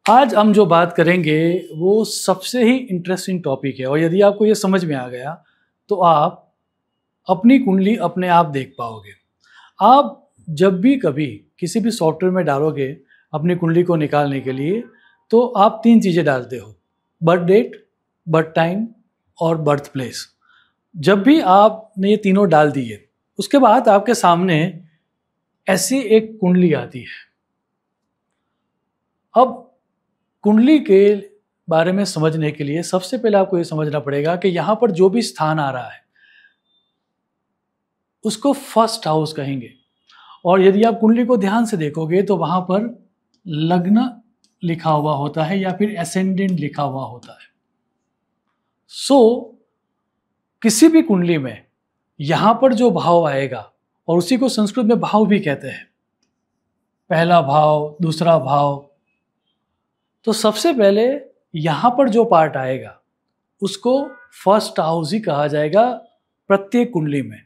आज हम जो बात करेंगे वो सबसे ही इंटरेस्टिंग टॉपिक है और यदि आपको ये समझ में आ गया तो आप अपनी कुंडली अपने आप देख पाओगे। आप जब भी कभी किसी भी सॉफ्टवेयर में डालोगे अपनी कुंडली को निकालने के लिए तो आप 3 चीज़ें डालते हो, बर्थ डेट, बर्थ टाइम और बर्थ प्लेस। जब भी आपने ये तीनों डाल दिए उसके बाद आपके सामने ऐसी एक कुंडली आती है। अब कुंडली के बारे में समझने के लिए सबसे पहले आपको ये समझना पड़ेगा कि यहाँ पर जो भी स्थान आ रहा है उसको फर्स्ट हाउस कहेंगे। और यदि आप कुंडली को ध्यान से देखोगे तो वहाँ पर लग्न लिखा हुआ होता है या फिर एसेंडेंट लिखा हुआ होता है। किसी भी कुंडली में यहाँ पर जो भाव आएगा, और उसी को संस्कृत में भाव भी कहते हैं, पहला भाव, दूसरा भाव, तो सबसे पहले यहाँ पर जो पार्ट आएगा उसको फर्स्ट हाउस ही कहा जाएगा प्रत्येक कुंडली में।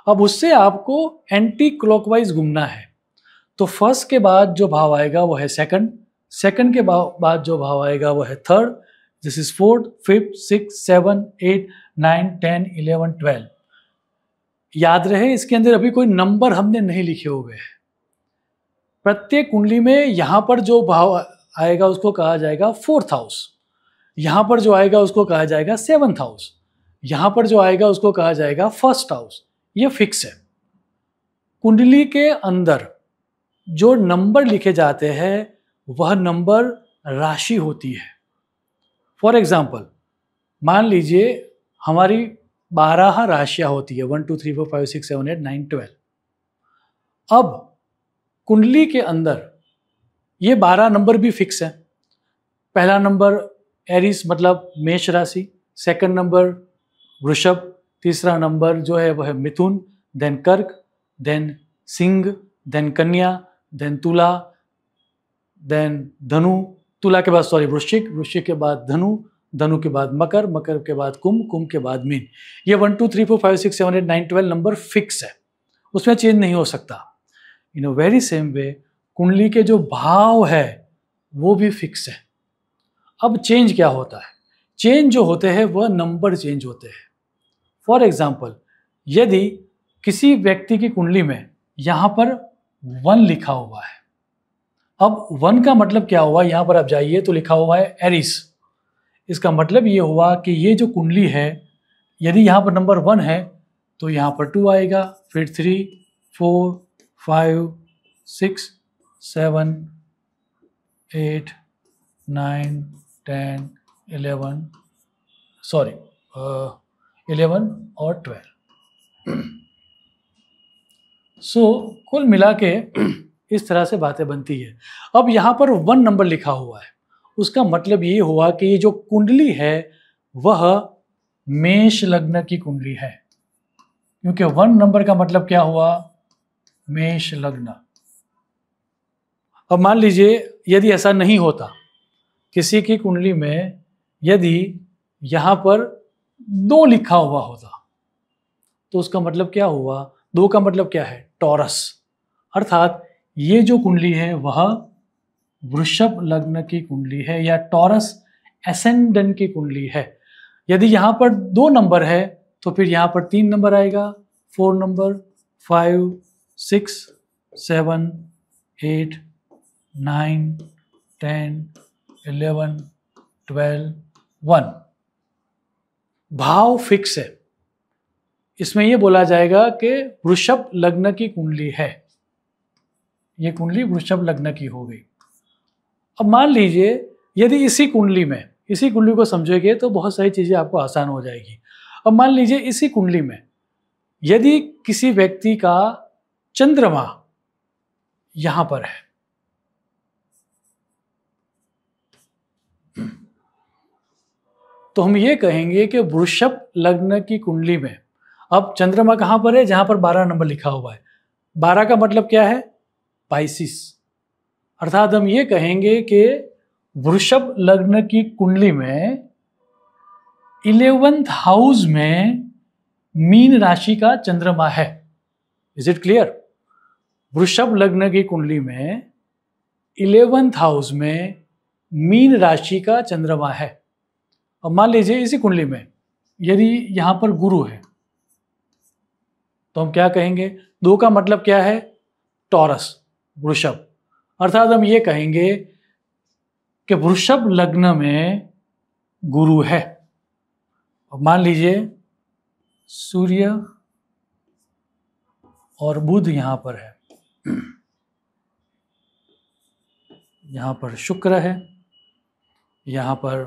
अब उससे आपको एंटी क्लॉकवाइज घूमना है। तो फर्स्ट के बाद जो भाव आएगा वो है सेकंड, सेकंड के बाद जो भाव आएगा वो है third, this is fourth, fifth, six, 7, 8, 9, 10, 11, 12। याद रहे इसके अंदर अभी कोई नंबर हमने नहीं लिखे हुए हैं। प्रत्येक कुंडली में यहाँ पर जो भाव आएगा उसको कहा जाएगा फोर्थ हाउस, यहाँ पर जो आएगा उसको कहा जाएगा सेवंथ हाउस, यहाँ पर जो आएगा उसको कहा जाएगा फर्स्ट हाउस। ये फिक्स है। कुंडली के अंदर जो नंबर लिखे जाते हैं वह नंबर राशि होती है। फॉर एग्जाम्पल मान लीजिए हमारी 12 राशियां होती है, 1 2 3 4 5 6 7 8 9 12। अब कुंडली के अंदर ये 12 नंबर भी फिक्स है। पहला नंबर एरिस मतलब मेष राशि, सेकंड नंबर वृषभ, तीसरा नंबर जो है वह है मिथुन, देन कर्क, देन सिंह, देन कन्या, देन तुला, देन धनु, तुला के बाद वृश्चिक, वृश्चिक के बाद धनु, धनु के बाद मकर, मकर के बाद कुंभ, कुंभ के बाद मीन। ये 1 2 3 4 5 6 7 8 9 12 नंबर फिक्स है, उसमें चेंज नहीं हो सकता। इन अ वेरी सेम वे कुंडली के जो भाव है वो भी फिक्स है। अब चेंज क्या होता है? चेंज जो होते हैं वह नंबर चेंज होते हैं। फॉर एग्जाम्पल यदि किसी व्यक्ति की कुंडली में यहाँ पर 1 लिखा हुआ है, अब 1 का मतलब क्या हुआ? यहाँ पर आप जाइए तो लिखा हुआ है एरिस। इसका मतलब ये हुआ कि ये जो कुंडली है यदि यहाँ पर नंबर 1 है तो यहाँ पर 2 आएगा, फिर 3, 4, 5, 6, 7, 8, 9, 10, 11 और 12। कुल मिला के इस तरह से बातें बनती है। अब यहाँ पर 1 नंबर लिखा हुआ है, उसका मतलब ये हुआ कि ये जो कुंडली है वह मेष लग्न की कुंडली है, क्योंकि 1 नंबर का मतलब क्या हुआ? मेष लग्न। अब मान लीजिए यदि ऐसा नहीं होता, किसी की कुंडली में यदि यहाँ पर 2 लिखा हुआ होता तो उसका मतलब क्या हुआ? 2 का मतलब क्या है? टॉरस। अर्थात ये जो कुंडली है वह वृषभ लग्न की कुंडली है या टॉरस एसेंडेंट की कुंडली है। यदि यहाँ पर 2 नंबर है तो फिर यहाँ पर 3 नंबर आएगा, 4 नंबर, 5, 6, 7, 8, 9, 10, 11, 12, 1। भाव फिक्स है। इसमें यह बोला जाएगा कि वृषभ लग्न की कुंडली है, यह कुंडली वृषभ लग्न की हो गई। अब मान लीजिए यदि इसी कुंडली को समझोगे तो बहुत सारी चीजें आपको आसान हो जाएगी। अब मान लीजिए इसी कुंडली में यदि किसी व्यक्ति का चंद्रमा यहां पर है, तो हम ये कहेंगे कि वृषभ लग्न की कुंडली में अब चंद्रमा कहां पर है? जहां पर 12 नंबर लिखा हुआ है। 12 का मतलब क्या है? पाइसिस। अर्थात हम ये कहेंगे कि वृषभ लग्न की कुंडली में 11th हाउस में मीन राशि का चंद्रमा है। Is it clear? वृषभ लग्न की कुंडली में 11th हाउस में मीन राशि का चंद्रमा है। अब मान लीजिए इसी कुंडली में यदि यहाँ पर गुरु है तो हम क्या कहेंगे? 2 का मतलब क्या है? टॉरस, वृषभ। अर्थात हम ये कहेंगे कि वृषभ लग्न में गुरु है। अब मान लीजिए सूर्य और बुध यहाँ पर है, यहाँ पर शुक्र है, यहाँ पर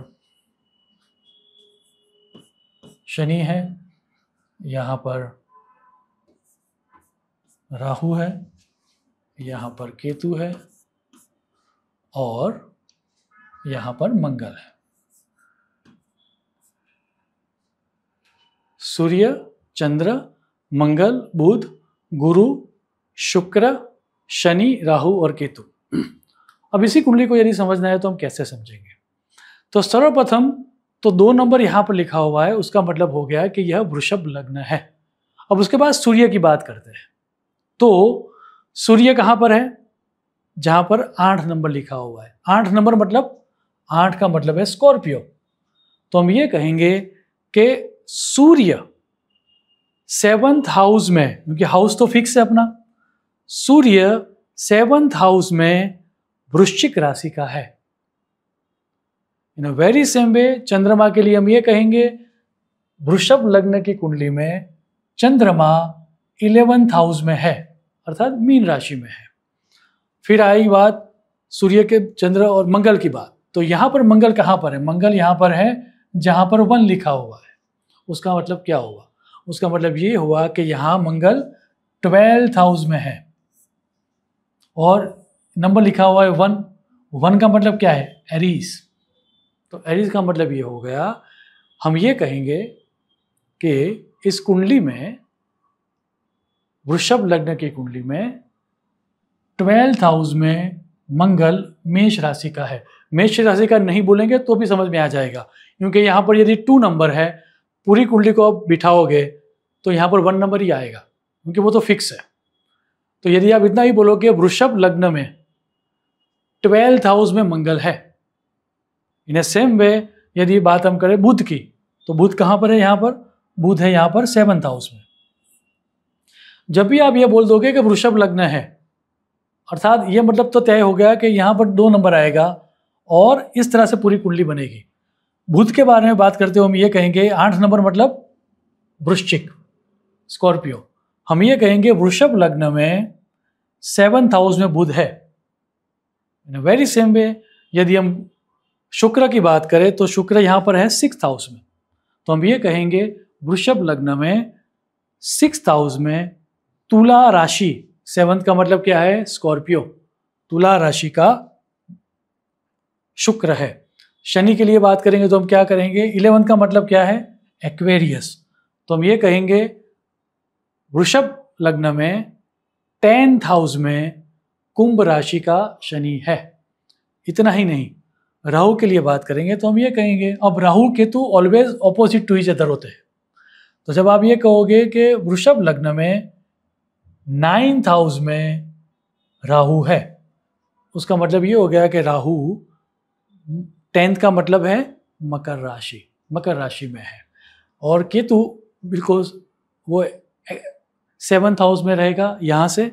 शनि है, यहाँ पर राहु है, यहाँ पर केतु है और यहाँ पर मंगल है। सूर्य, चंद्र, मंगल, बुध, गुरु, शुक्र, शनि, राहु और केतु। अब इसी कुंडली को यदि समझना है तो हम कैसे समझेंगे? तो सर्वप्रथम तो 2 नंबर यहाँ पर लिखा हुआ है, उसका मतलब हो गया कि यह वृषभ लग्न है। अब उसके बाद सूर्य की बात करते हैं। तो सूर्य कहाँ पर है? जहाँ पर 8 नंबर लिखा हुआ है। 8 नंबर मतलब 8 का मतलब है स्कॉर्पियो। तो हम ये कहेंगे कि सूर्य 7th हाउस में, क्योंकि हाउस तो फिक्स है अपना, सूर्य 7th हाउस में वृश्चिक राशि का है। इन अ वेरी सेम वे चंद्रमा के लिए हम ये कहेंगे वृषभ लग्न की कुंडली में चंद्रमा 11th हाउस में है, अर्थात मीन राशि में है। फिर आई बात सूर्य के, चंद्र और मंगल की बात। तो यहाँ पर मंगल कहाँ पर है? मंगल यहाँ पर है जहाँ पर 1 लिखा हुआ है। उसका मतलब क्या हुआ? उसका मतलब ये हुआ कि यहाँ मंगल 12th हाउस में है और नंबर लिखा हुआ है 1। 1 का मतलब क्या है? एरीज। तो एरीज का मतलब ये हो गया, हम ये कहेंगे कि इस कुंडली में, वृषभ लग्न की कुंडली में 12th हाउस में मंगल मेष राशि का है। मेष राशि का नहीं बोलेंगे तो भी समझ में आ जाएगा, क्योंकि यहाँ पर यदि 2 नंबर है, पूरी कुंडली को आप बिठाओगे तो यहाँ पर 1 नंबर ही आएगा, क्योंकि वो तो फिक्स है। तो यदि आप इतना ही बोलोगे वृषभ लग्न में 12th हाउस में मंगल है। इन सेम वे यदि बात हम करें बुध की, तो बुध कहाँ पर है? यहाँ पर बुध है, यहाँ पर 7th हाउस में। जब भी आप ये बोल दोगे कि वृषभ लग्न है, अर्थात ये मतलब तो तय हो गया कि यहाँ पर 2 नंबर आएगा और इस तरह से पूरी कुंडली बनेगी। बुध के बारे में बात करते हुए हम ये कहेंगे 8 नंबर मतलब वृश्चिक, स्कॉर्पियो। हम ये कहेंगे वृषभ लग्न में 7th हाउस में बुध है। इन वेरी सेम वे यदि हम शुक्र की बात करें तो शुक्र यहाँ पर है 6th हाउस में। तो हम ये कहेंगे वृषभ लग्न में 6th हाउस में तुला राशि, 7th का मतलब क्या है? स्कॉर्पियो, तुला राशि का शुक्र है। शनि के लिए बात करेंगे तो हम क्या करेंगे? 11th का मतलब क्या है? एक्वेरियस। तो हम ये कहेंगे वृषभ लग्न में 10th हाउस में कुंभ राशि का शनि है। इतना ही नहीं, राहु के लिए बात करेंगे तो हम ये कहेंगे, अब Rahu Ketu always opposite to each other होते हैं। तो जब आप ये कहोगे कि वृषभ लग्न में 9th हाउस में राहु है, उसका मतलब ये हो गया कि राहु 10th का मतलब है मकर राशि, मकर राशि में है। और केतु बिल्कुल वो 7th हाउस में रहेगा, यहाँ से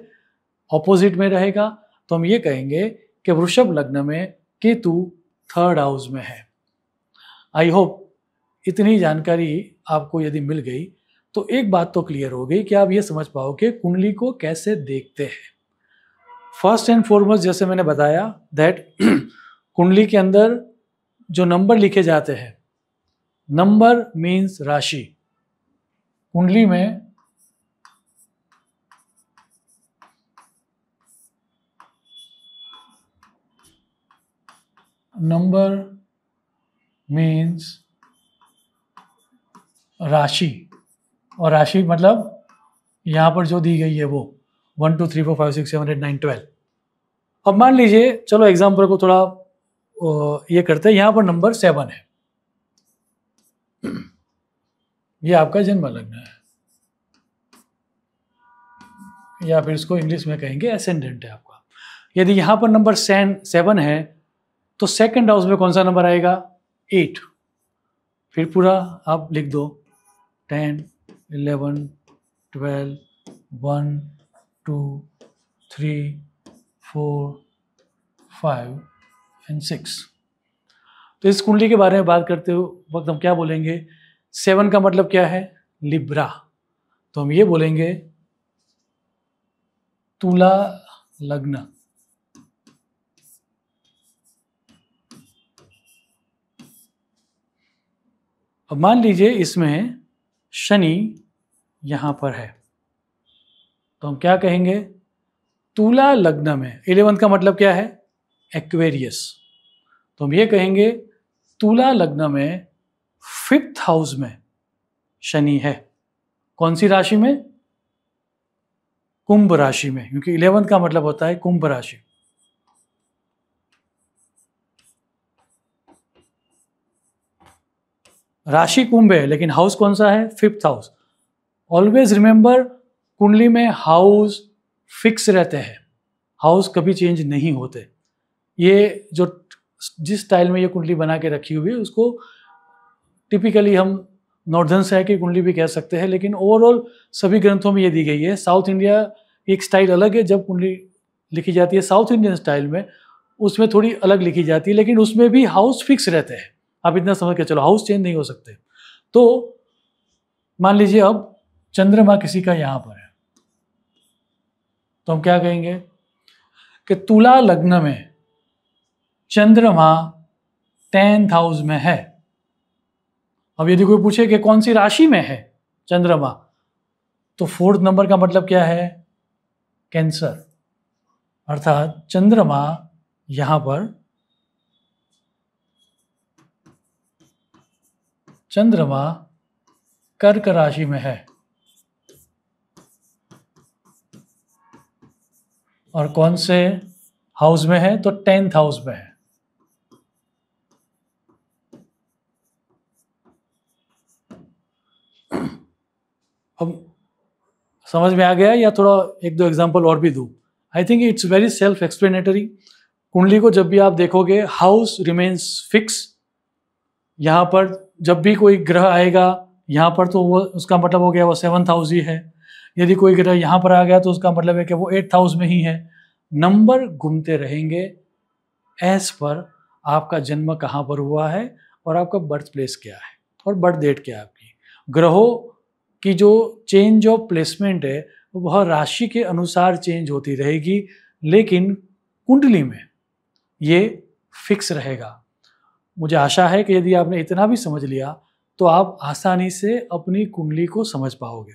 ऑपोजिट में रहेगा। तो हम ये कहेंगे कि वृषभ लग्न में केतु 3rd हाउस में है। आई होप इतनी जानकारी आपको यदि मिल गई तो एक बात तो क्लियर हो गई कि आप ये समझ पाओ कि कुंडली को कैसे देखते हैं। फर्स्ट एंड फॉरमोस्ट जैसे मैंने बताया दैट कुंडली के अंदर जो नंबर लिखे जाते हैं, नंबर मीन्स राशि। कुंडली में नंबर मीन्स राशि, और राशि मतलब यहाँ पर जो दी गई है वो 1 2 3 4 5 6 7 8 9 12। अब मान लीजिए, चलो एग्जाम्पल को थोड़ा ये करते हैं, यहाँ पर नंबर 7 है, ये आपका जन्म लग्न है, या फिर इसको इंग्लिश में कहेंगे एसेंडेंट है आपका। यदि यहाँ पर नंबर 7 है तो सेकंड हाउस में कौन सा नंबर आएगा? 8। फिर पूरा आप लिख दो 10, 11, 12, 1, 2, 3, 4, 5 एंड 6। तो इस कुंडली के बारे में बात करते वक्त हम क्या बोलेंगे? 7 का मतलब क्या है? लिब्रा। तो हम ये बोलेंगे तुला लग्न। अब मान लीजिए इसमें शनि यहां पर है, तो हम क्या कहेंगे? तुला लग्न में 11 का मतलब क्या है? एक्वेरियस। तो हम ये कहेंगे तुला लग्न में 5th हाउस में शनि है। कौन सी राशि में? कुंभ राशि में, क्योंकि 11 का मतलब होता है कुंभ राशि। राशि कुंभ है लेकिन हाउस कौन सा है? 5th house. ऑलवेज रिमेंबर, कुंडली में हाउस फिक्स रहते हैं, हाउस कभी चेंज नहीं होते। ये जो जिस स्टाइल में ये कुंडली बना के रखी हुई है उसको टिपिकली हम नॉर्दर्न साइड की कुंडली भी कह सकते हैं, लेकिन ओवरऑल सभी ग्रंथों में ये दी गई है। साउथ इंडिया एक स्टाइल अलग है, जब कुंडली लिखी जाती है साउथ इंडियन स्टाइल में उसमें थोड़ी अलग लिखी जाती है, लेकिन उसमें भी हाउस फिक्स रहते हैं। आप इतना समझ के चलो, हाउस चेंज नहीं हो सकते। तो मान लीजिए अब चंद्रमा किसी का यहां पर है, तो हम क्या कहेंगे कि तुला लग्न में चंद्रमा 10th हाउस में है। अब यदि कोई पूछे कि कौन सी राशि में है चंद्रमा, तो 4th नंबर का मतलब क्या है? कैंसर। अर्थात चंद्रमा यहां पर कर्क राशि में है। और कौन से हाउस में है? तो 10th हाउस में है। अब समझ में आ गया या थोड़ा एक दो एग्जांपल और भी दूं? I think it's very self explanatory. कुंडली को जब भी आप देखोगे हाउस रिमेन्स फिक्स। यहाँ पर जब भी कोई ग्रह आएगा यहाँ पर, तो वो उसका मतलब हो गया वो 7th हाउस ही है। यदि कोई ग्रह यहाँ पर आ गया तो उसका मतलब है कि वो 8th हाउस में ही है। नंबर घूमते रहेंगे एज पर आपका जन्म कहाँ पर हुआ है और आपका बर्थ प्लेस क्या है और बर्थ डेट क्या है आपकी। ग्रहों की जो चेंज ऑफ प्लेसमेंट है वह राशि के अनुसार चेंज होती रहेगी, लेकिन कुंडली में ये फिक्स रहेगा। मुझे आशा है कि यदि आपने इतना भी समझ लिया तो आप आसानी से अपनी कुंडली को समझ पाओगे।